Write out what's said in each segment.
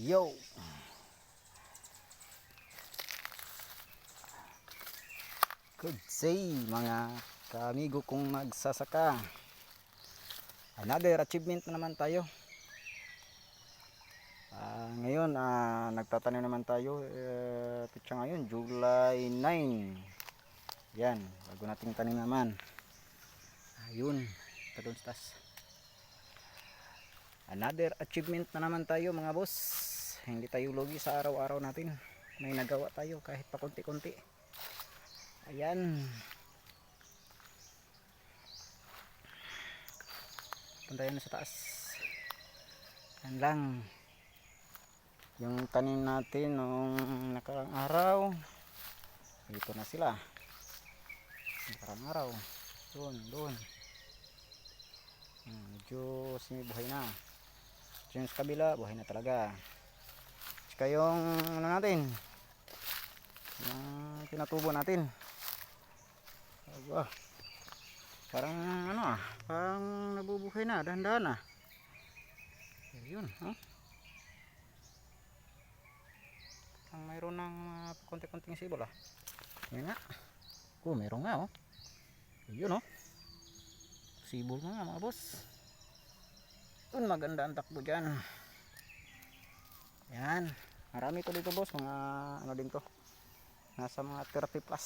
Yo! Good day mga kaamigo kong magsasaka. Another achievement na naman tayo. Ngayon nagtatanim naman tayo. Pitsa ngayon July 9. Yan, bago nating tanim naman. Ayun, talon sa taas. Another achievement na naman tayo mga boss. Hindi tayo lugi sa araw-araw natin. May nagawa tayo kahit pa konti-konti. Ayan. Punta yan sa taas. Yan lang. Yung tanim natin noong nakarang araw. Dito na sila. Nakarang araw. Doon. Medyo sinibuhay na. Yung sa kabila, buhay na talaga. Tsaka yung ano natin, yung pinatubo natin. Aba, parang parang nabubuhay na, dahan-dahan ayun, ang mayroon ng konti-konting sibol yan nga, mayroon nga ayun sibol nga mga boss. Yun, maganda ang takbo dyan. Yan, marami to dito boss, mga ano din to, nasa mga 30 plus.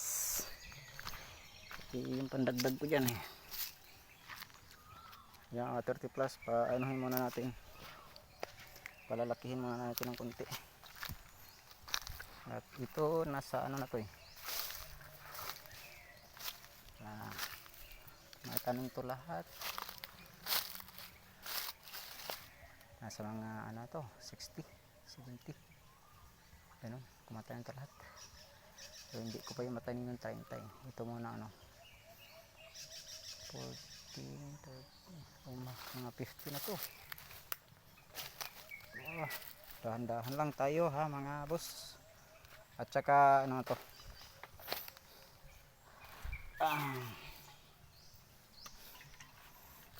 Yung pandagdag ko dyan yan, 30 plus pa anuhin muna natin, palalakihin muna natin ng konti. At ito nasa ano na to matanim to lahat, nasa mga ano to 60 70 ganun, kumatanim to lahat. So hindi ko pa yung matanim yung 30. Ito muna 14, 30, mga 50 na to. Dahan-dahan lang tayo mga boss. At saka ano to,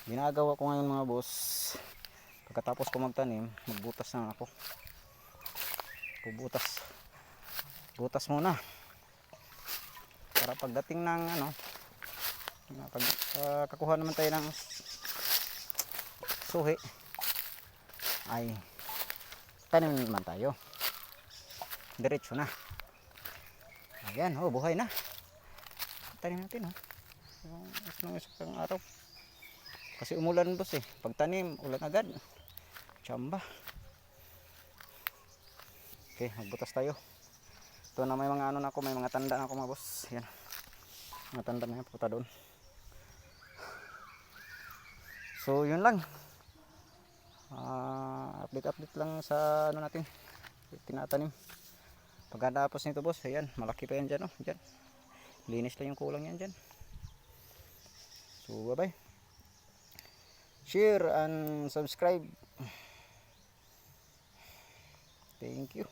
ginagawa ko ngayon mga boss, pagkatapos ko magtanim, magbutas na ako. Butas muna para pagdating ng kakuha naman tayo ng suhi ay tanim naman tayo diretso na. Ayan, buhay na, tanim natin yung isang araw kasi umulan boss pagtanim ulan agad, tsamba. Okay, magbutas tayo. Ito na may mga na ako, may mga tanda na ako mga boss. Yan, mga tanda na yan, puta doon. So yun lang, update lang sa natin tinatanim. Pagkatapos nito boss, ayan, malaki pa yan dyan dyan. Linis lang yung kulang yan dyan. So bye bye, share and subscribe. Thank you.